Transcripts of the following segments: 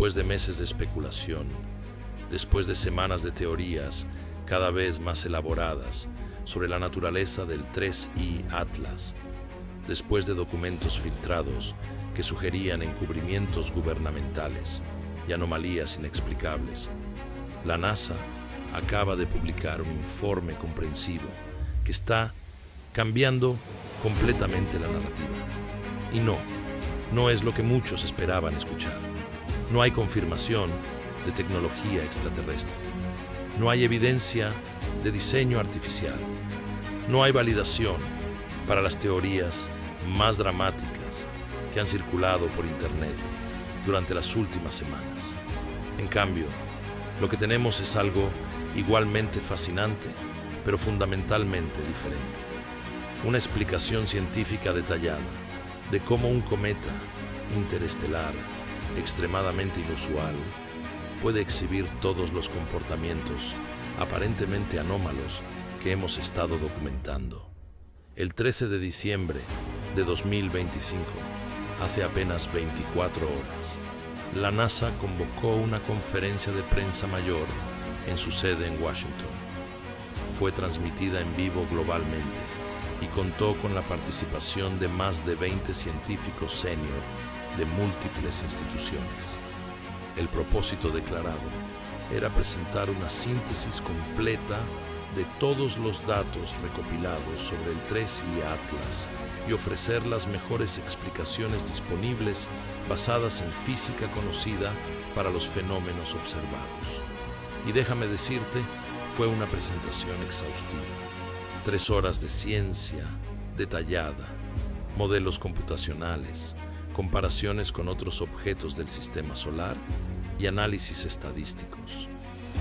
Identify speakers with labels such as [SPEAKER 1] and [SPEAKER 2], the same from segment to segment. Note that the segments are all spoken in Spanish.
[SPEAKER 1] Después de meses de especulación, después de semanas de teorías cada vez más elaboradas sobre la naturaleza del 3I Atlas, después de documentos filtrados que sugerían encubrimientos gubernamentales y anomalías inexplicables, la NASA acaba de publicar un informe comprensivo que está cambiando completamente la narrativa. Y no es lo que muchos esperaban escuchar. No hay confirmación de tecnología extraterrestre. No hay evidencia de diseño artificial. No hay validación para las teorías más dramáticas que han circulado por Internet durante las últimas semanas. En cambio, lo que tenemos es algo igualmente fascinante, pero fundamentalmente diferente. Una explicación científica detallada de cómo un cometa interestelar extremadamente inusual puede exhibir todos los comportamientos aparentemente anómalos que hemos estado documentando. El 13 de diciembre de 2025, hace apenas 24 horas, la NASA convocó una conferencia de prensa mayor en su sede en Washington. Fue transmitida en vivo globalmente y contó con la participación de más de 20 científicos senior de múltiples instituciones. El propósito declarado era presentar una síntesis completa de todos los datos recopilados sobre el 3I Atlas y ofrecer las mejores explicaciones disponibles basadas en física conocida para los fenómenos observados. Y déjame decirte, fue una presentación exhaustiva. 3 horas de ciencia detallada, modelos computacionales, comparaciones con otros objetos del sistema solar y análisis estadísticos.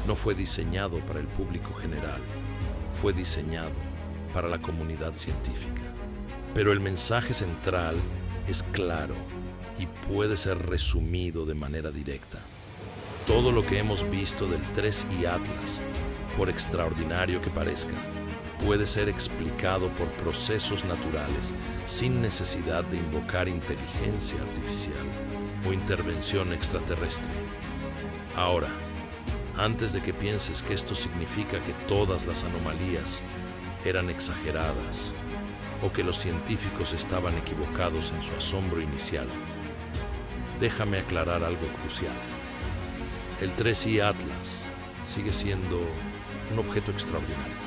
[SPEAKER 1] No fue diseñado para el público general, fue diseñado para la comunidad científica. Pero el mensaje central es claro y puede ser resumido de manera directa. Todo lo que hemos visto del 3I Atlas, por extraordinario que parezca, puede ser explicado por procesos naturales sin necesidad de invocar inteligencia artificial o intervención extraterrestre. Ahora, antes de que pienses que esto significa que todas las anomalías eran exageradas o que los científicos estaban equivocados en su asombro inicial, déjame aclarar algo crucial. El 3I Atlas sigue siendo un objeto extraordinario.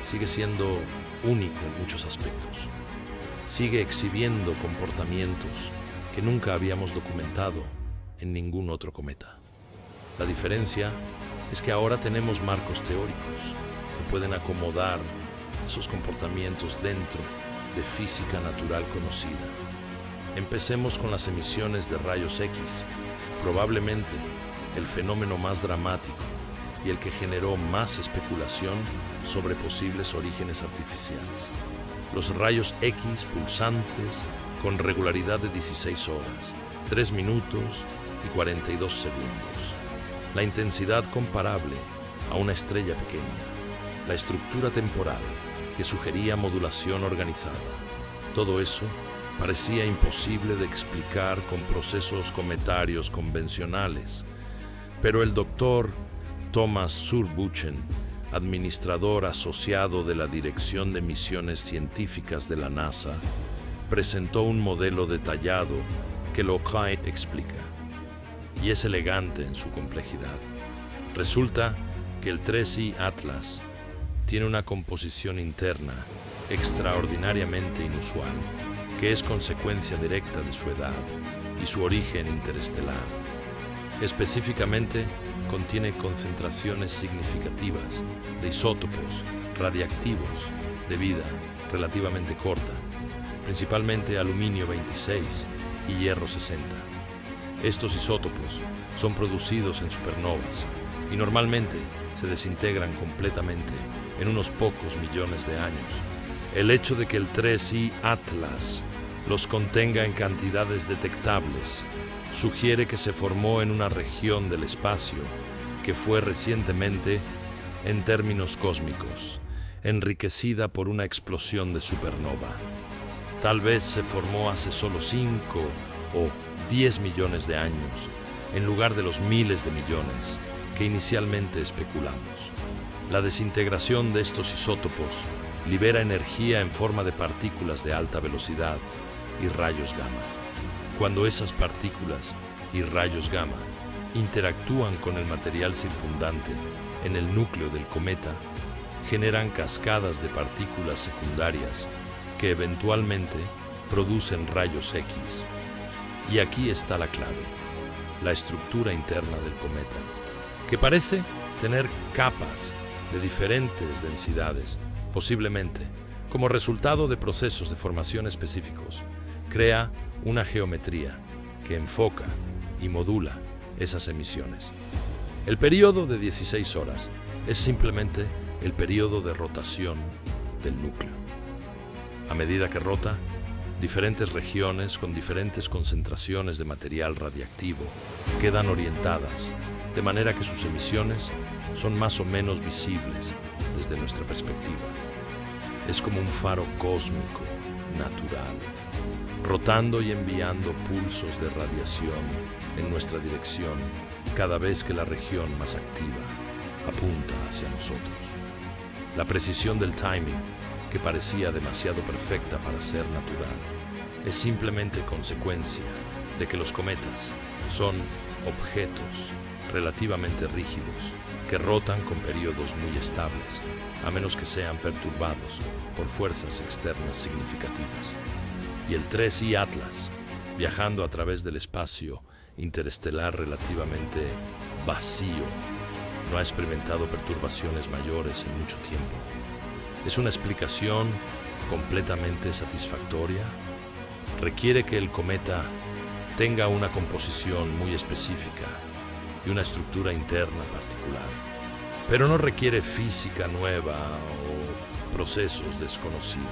[SPEAKER 1] Sigue siendo único en muchos aspectos. Sigue exhibiendo comportamientos que nunca habíamos documentado en ningún otro cometa. La diferencia es que ahora tenemos marcos teóricos que pueden acomodar esos comportamientos dentro de física natural conocida. Empecemos con las emisiones de rayos X, probablemente el fenómeno más dramático y el que generó más especulación sobre posibles orígenes artificiales. Los rayos X pulsantes con regularidad de 16 horas, 3 minutos y 42 segundos. La intensidad comparable a una estrella pequeña. La estructura temporal que sugería modulación organizada. Todo eso parecía imposible de explicar con procesos cometarios convencionales. Pero el doctor Thomas Zurbuchen, administrador asociado de la Dirección de Misiones Científicas de la NASA, presentó un modelo detallado que lo explica. Y es elegante en su complejidad. Resulta que el 3I Atlas tiene una composición interna extraordinariamente inusual, que es consecuencia directa de su edad y su origen interestelar. Específicamente, contiene concentraciones significativas de isótopos radiactivos de vida relativamente corta, principalmente aluminio 26 y hierro 60. Estos isótopos son producidos en supernovas y normalmente se desintegran completamente en unos pocos millones de años. El hecho de que el 3I Atlas los contenga en cantidades detectables sugiere que se formó en una región del espacio que fue recientemente, en términos cósmicos, enriquecida por una explosión de supernova. Tal vez se formó hace solo 5 o 10 millones de años en lugar de los miles de millones que inicialmente especulamos. La desintegración de estos isótopos libera energía en forma de partículas de alta velocidad y rayos gamma. Cuando esas partículas y rayos gamma interactúan con el material circundante en el núcleo del cometa, generan cascadas de partículas secundarias que eventualmente producen rayos X. Y aquí está la clave: la estructura interna del cometa, que parece tener capas de diferentes densidades, posiblemente como resultado de procesos de formación específicos, crea una geometría que enfoca y modula esas emisiones. El período de 16 horas es simplemente el período de rotación del núcleo. A medida que rota, diferentes regiones con diferentes concentraciones de material radiactivo quedan orientadas, de manera que sus emisiones son más o menos visibles desde nuestra perspectiva. Es como un faro cósmico natural, rotando y enviando pulsos de radiación en nuestra dirección cada vez que la región más activa apunta hacia nosotros. La precisión del timing, que parecía demasiado perfecta para ser natural, es simplemente consecuencia de que los cometas son objetos relativamente rígidos que rotan con periodos muy estables, a menos que sean perturbados por fuerzas externas significativas. Y el 3I Atlas, viajando a través del espacio interestelar relativamente vacío, no ha experimentado perturbaciones mayores en mucho tiempo. ¿Es una explicación completamente satisfactoria? Requiere que el cometa tenga una composición muy específica y una estructura interna particular, pero no requiere física nueva o procesos desconocidos.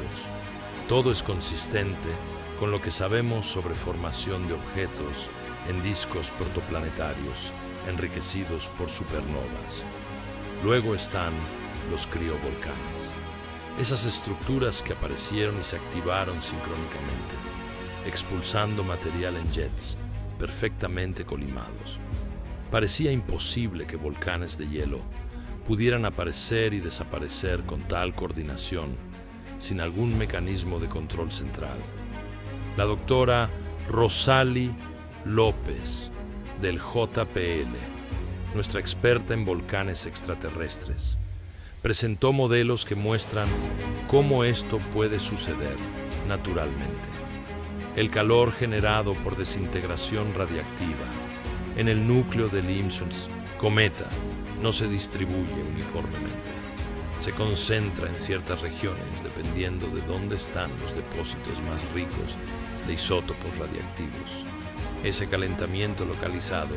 [SPEAKER 1] Todo es consistente con lo que sabemos sobre formación de objetos en discos protoplanetarios enriquecidos por supernovas. Luego están los criovolcanes, esas estructuras que aparecieron y se activaron sincrónicamente, expulsando material en jets perfectamente colimados. Parecía imposible que volcanes de hielo pudieran aparecer y desaparecer con tal coordinación sin algún mecanismo de control central. La doctora Rosalie López, del JPL, nuestra experta en volcanes extraterrestres, presentó modelos que muestran cómo esto puede suceder naturalmente. El calor generado por desintegración radiactiva en el núcleo del Imsons cometa no se distribuye uniformemente. Se concentra en ciertas regiones dependiendo de dónde están los depósitos más ricos de isótopos radiactivos. Ese calentamiento localizado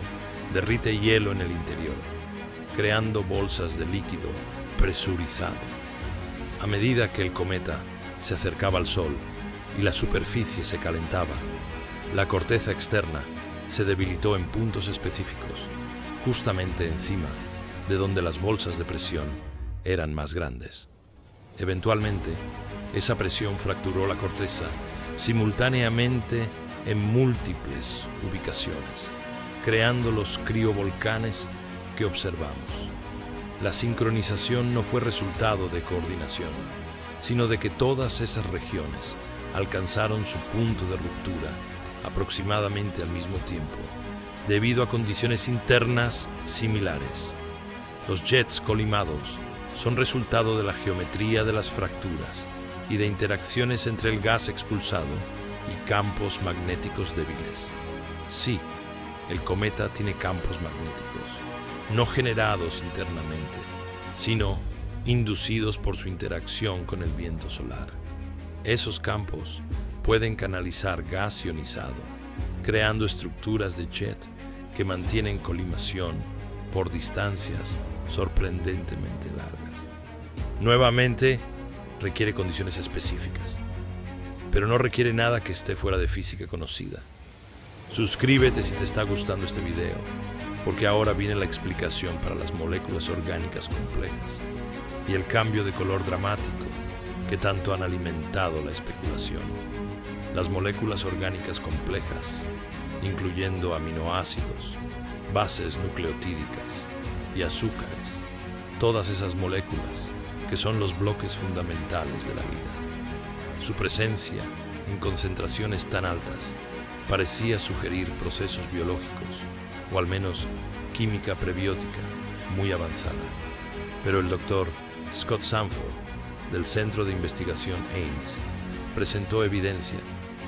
[SPEAKER 1] derrite hielo en el interior, creando bolsas de líquido presurizado. A medida que el cometa se acercaba al Sol y la superficie se calentaba, la corteza externa se debilitó en puntos específicos, justamente encima de donde las bolsas de presión eran más grandes. Eventualmente, esa presión fracturó la corteza simultáneamente en múltiples ubicaciones, creando los criovolcanes que observamos. La sincronización no fue resultado de coordinación, sino de que todas esas regiones alcanzaron su punto de ruptura aproximadamente al mismo tiempo, debido a condiciones internas similares. Los jets colimados son resultado de la geometría de las fracturas y de interacciones entre el gas expulsado y campos magnéticos débiles. Sí, el cometa tiene campos magnéticos, no generados internamente, sino inducidos por su interacción con el viento solar. Esos campos pueden canalizar gas ionizado, creando estructuras de jet que mantienen colimación por distancias sorprendentemente largas. Nuevamente, requiere condiciones específicas, pero no requiere nada que esté fuera de física conocida. Suscríbete si te está gustando este video, porque ahora viene la explicación para las moléculas orgánicas complejas y el cambio de color dramático que tanto han alimentado la especulación. Las moléculas orgánicas complejas, incluyendo aminoácidos, bases nucleotídicas y azúcares, todas esas moléculas que son los bloques fundamentales de la vida. Su presencia en concentraciones tan altas parecía sugerir procesos biológicos, o al menos química prebiótica muy avanzada. Pero el doctor Scott Sanford, del Centro de Investigación Ames, presentó evidencia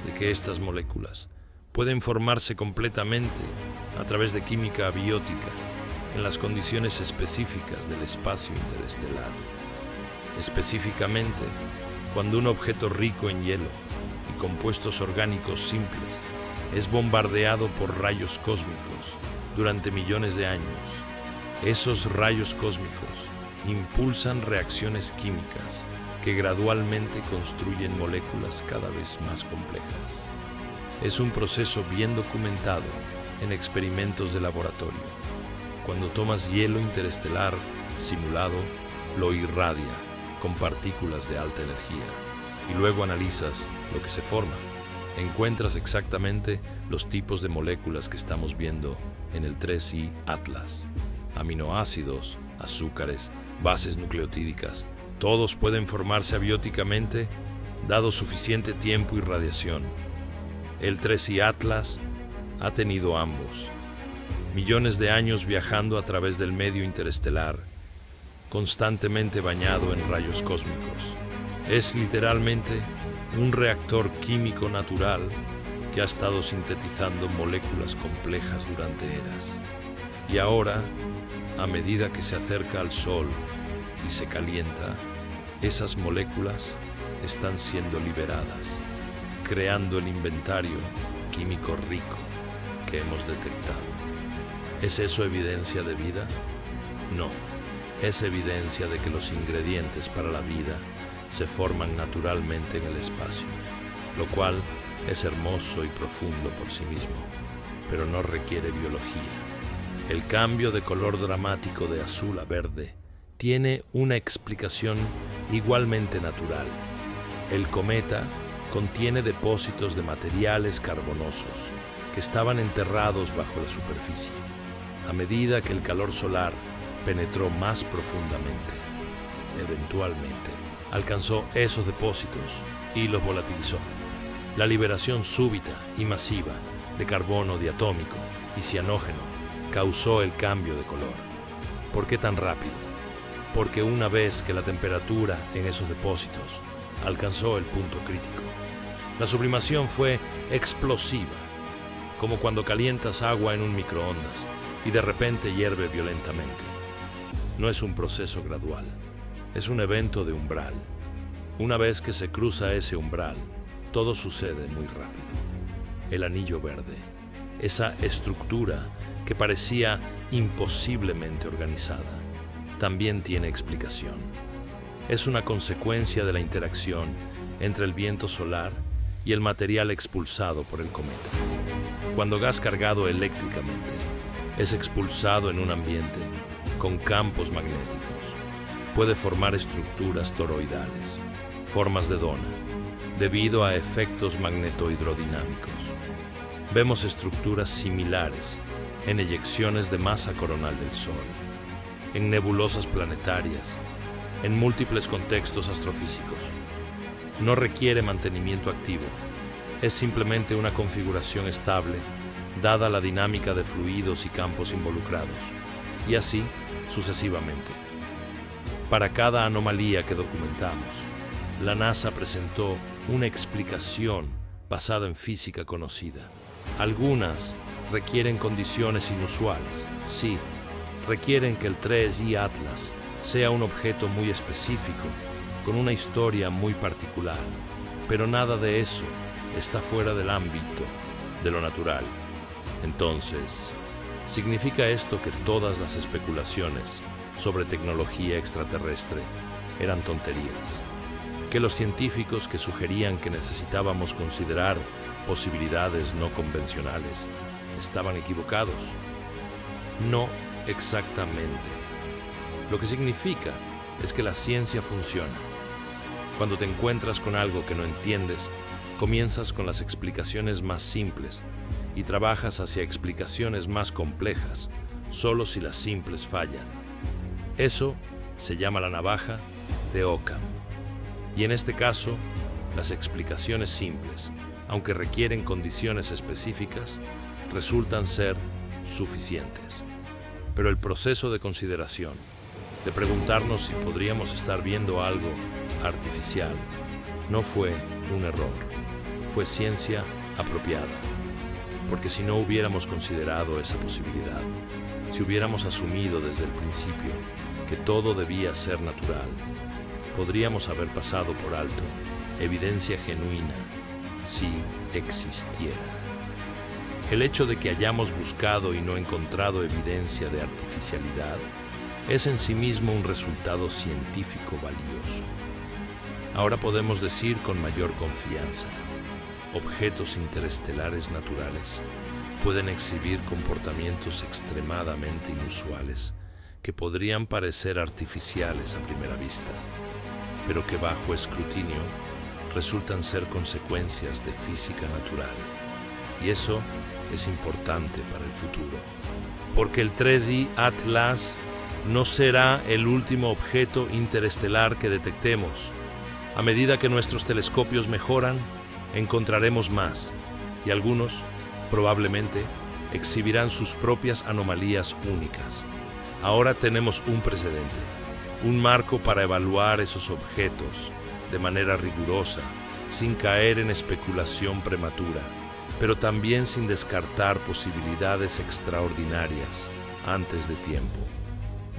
[SPEAKER 1] de que estas moléculas pueden formarse completamente a través de química abiótica en las condiciones específicas del espacio interestelar. Específicamente, cuando un objeto rico en hielo y compuestos orgánicos simples es bombardeado por rayos cósmicos durante millones de años, esos rayos cósmicos impulsan reacciones químicas que gradualmente construyen moléculas cada vez más complejas. Es un proceso bien documentado en experimentos de laboratorio. Cuando tomas hielo interestelar simulado, lo irradia con partículas de alta energía y luego analizas lo que se forma. Encuentras exactamente los tipos de moléculas que estamos viendo en el 3I Atlas. Aminoácidos, azúcares, bases nucleotídicas, todos pueden formarse abióticamente dado suficiente tiempo y radiación. El 3I Atlas ha tenido ambos. Millones de años viajando a través del medio interestelar, constantemente bañado en rayos cósmicos. Es literalmente un reactor químico natural que ha estado sintetizando moléculas complejas durante eras. Y ahora, a medida que se acerca al Sol y se calienta, esas moléculas están siendo liberadas, creando el inventario químico rico que hemos detectado. ¿Es eso evidencia de vida? No, es evidencia de que los ingredientes para la vida se forman naturalmente en el espacio, lo cual es hermoso y profundo por sí mismo, pero no requiere biología. El cambio de color dramático de azul a verde tiene una explicación igualmente natural. El cometa contiene depósitos de materiales carbonosos que estaban enterrados bajo la superficie. A medida que el calor solar penetró más profundamente, eventualmente alcanzó esos depósitos y los volatilizó. La liberación súbita y masiva de carbono diatómico y cianógeno causó el cambio de color. ¿Por qué tan rápido? Porque una vez que la temperatura en esos depósitos alcanzó el punto crítico, la sublimación fue explosiva, como cuando calientas agua en un microondas y de repente hierve violentamente. No es un proceso gradual, es un evento de umbral. Una vez que se cruza ese umbral, todo sucede muy rápido. El anillo verde, esa estructura que parecía imposiblemente organizada, también tiene explicación. Es una consecuencia de la interacción entre el viento solar y el material expulsado por el cometa. Cuando gas cargado eléctricamente es expulsado en un ambiente con campos magnéticos, puede formar estructuras toroidales, formas de dona, debido a efectos magnetohidrodinámicos. Vemos estructuras similares en eyecciones de masa coronal del Sol, en nebulosas planetarias, en múltiples contextos astrofísicos. No requiere mantenimiento activo, es simplemente una configuración estable dada la dinámica de fluidos y campos involucrados, y así sucesivamente. Para cada anomalía que documentamos, la NASA presentó una explicación basada en física conocida. Algunas requieren condiciones inusuales, sí, requieren que el 3I Atlas sea un objeto muy específico, con una historia muy particular, pero nada de eso está fuera del ámbito de lo natural. Entonces, ¿significa esto que todas las especulaciones sobre tecnología extraterrestre eran tonterías? ¿Que los científicos que sugerían que necesitábamos considerar posibilidades no convencionales estaban equivocados? No exactamente. Lo que significa es que la ciencia funciona. Cuando te encuentras con algo que no entiendes, comienzas con las explicaciones más simples y trabajas hacia explicaciones más complejas, solo si las simples fallan. Eso se llama la navaja de Occam. Y en este caso, las explicaciones simples, aunque requieren condiciones específicas, resultan ser suficientes. Pero el proceso de consideración, de preguntarnos si podríamos estar viendo algo artificial, no fue un error, fue ciencia apropiada. Porque si no hubiéramos considerado esa posibilidad, si hubiéramos asumido desde el principio que todo debía ser natural, podríamos haber pasado por alto evidencia genuina si existiera. El hecho de que hayamos buscado y no encontrado evidencia de artificialidad es en sí mismo un resultado científico valioso. Ahora podemos decir con mayor confianza: objetos interestelares naturales pueden exhibir comportamientos extremadamente inusuales que podrían parecer artificiales a primera vista, pero que bajo escrutinio resultan ser consecuencias de física natural. Y eso es importante para el futuro, porque el 3I Atlas no será el último objeto interestelar que detectemos. A medida que nuestros telescopios mejoran, encontraremos más, y algunos, probablemente, exhibirán sus propias anomalías únicas. Ahora tenemos un precedente, un marco para evaluar esos objetos de manera rigurosa, sin caer en especulación prematura, pero también sin descartar posibilidades extraordinarias antes de tiempo.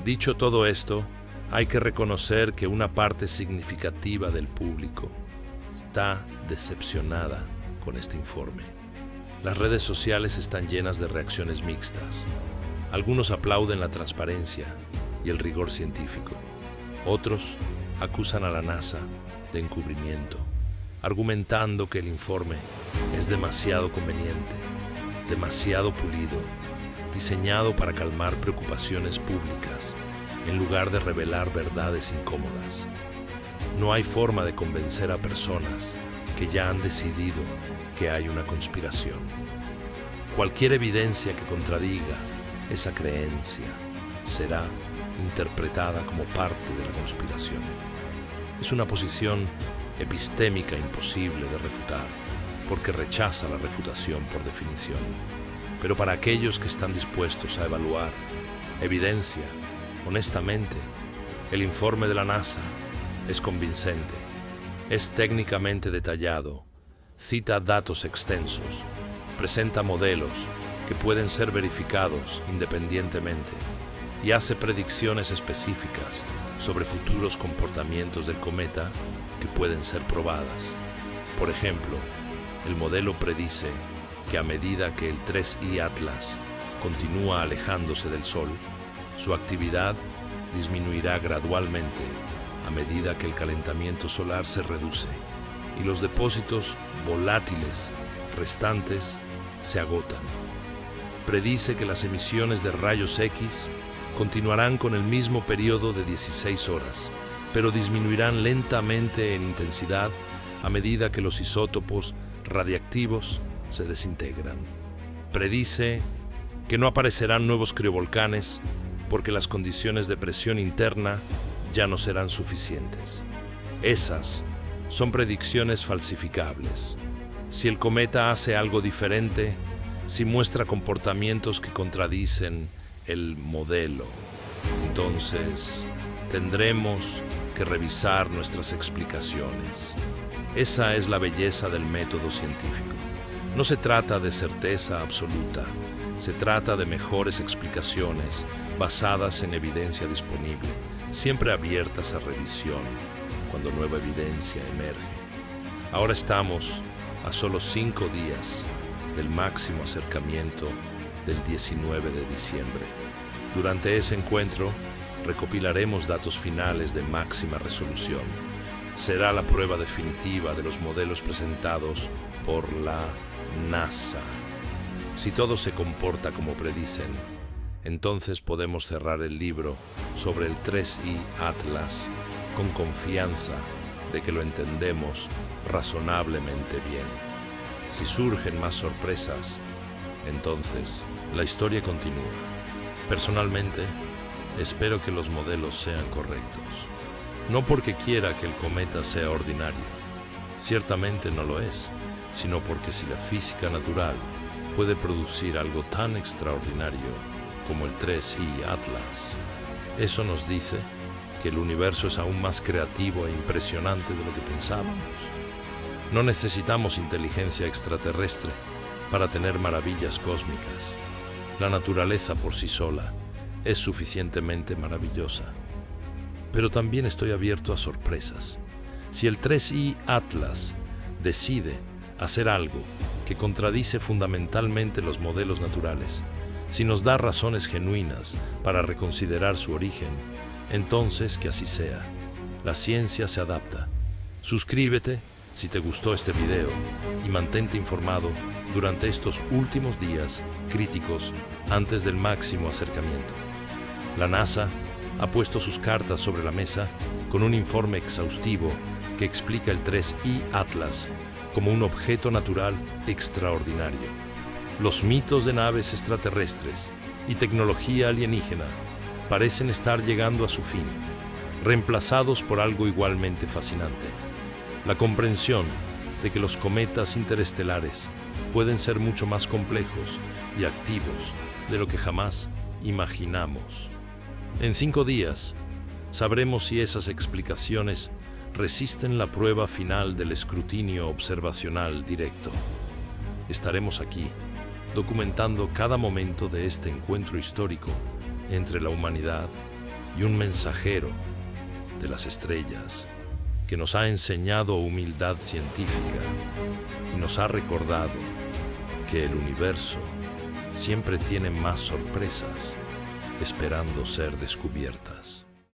[SPEAKER 1] Dicho todo esto, hay que reconocer que una parte significativa del público está decepcionada con este informe. Las redes sociales están llenas de reacciones mixtas. Algunos aplauden la transparencia y el rigor científico. Otros acusan a la NASA de encubrimiento, argumentando que el informe es demasiado conveniente, demasiado pulido, diseñado para calmar preocupaciones públicas en lugar de revelar verdades incómodas. No hay forma de convencer a personas que ya han decidido que hay una conspiración. Cualquier evidencia que contradiga esa creencia será interpretada como parte de la conspiración. Es una posición epistémica imposible de refutar, porque rechaza la refutación por definición. Pero para aquellos que están dispuestos a evaluar evidencia honestamente, el informe de la NASA es convincente, es técnicamente detallado, cita datos extensos, presenta modelos que pueden ser verificados independientemente y hace predicciones específicas sobre futuros comportamientos del cometa que pueden ser probadas. Por ejemplo, el modelo predice que a medida que el 3I Atlas continúa alejándose del Sol, su actividad disminuirá gradualmente a medida que el calentamiento solar se reduce y los depósitos volátiles restantes se agotan. Predice que las emisiones de rayos X continuarán con el mismo periodo de 16 horas, pero disminuirán lentamente en intensidad a medida que los isótopos radiactivos se desintegran. Predice que no aparecerán nuevos criovolcanes porque las condiciones de presión interna ya no serán suficientes. Esas son predicciones falsificables. Si el cometa hace algo diferente, si muestra comportamientos que contradicen el modelo, entonces tendremos que revisar nuestras explicaciones. Esa es la belleza del método científico. No se trata de certeza absoluta, se trata de mejores explicaciones basadas en evidencia disponible, siempre abiertas a revisión cuando nueva evidencia emerge. Ahora estamos a solo 5 días del máximo acercamiento del 19 de diciembre. Durante ese encuentro, recopilaremos datos finales de máxima resolución. Será la prueba definitiva de los modelos presentados por la NASA. Si todo se comporta como predicen, entonces podemos cerrar el libro sobre el 3I Atlas con confianza de que lo entendemos razonablemente bien. Si surgen más sorpresas, Entonces, la historia continúa. Personalmente, espero que los modelos sean correctos. No porque quiera que el cometa sea ordinario, ciertamente no lo es, sino porque si la física natural puede producir algo tan extraordinario como el 3I Atlas, eso nos dice que el universo es aún más creativo e impresionante de lo que pensábamos. No necesitamos inteligencia extraterrestre para tener maravillas cósmicas. La naturaleza por sí sola es suficientemente maravillosa. Pero también estoy abierto a sorpresas. Si el 3I Atlas decide hacer algo que contradice fundamentalmente los modelos naturales, si nos da razones genuinas para reconsiderar su origen, entonces que así sea. La ciencia se adapta. Suscríbete si te gustó este video y mantente informado durante estos últimos días críticos antes del máximo acercamiento. La NASA ha puesto sus cartas sobre la mesa con un informe exhaustivo que explica el 3I Atlas como un objeto natural extraordinario. Los mitos de naves extraterrestres y tecnología alienígena parecen estar llegando a su fin, reemplazados por algo igualmente fascinante: la comprensión de que los cometas interestelares pueden ser mucho más complejos y activos de lo que jamás imaginamos. En 5 días sabremos si esas explicaciones resisten la prueba final del escrutinio observacional directo. Estaremos aquí documentando cada momento de este encuentro histórico entre la humanidad y un mensajero de las estrellas que nos ha enseñado humildad científica y nos ha recordado que el universo siempre tiene más sorpresas esperando ser descubiertas.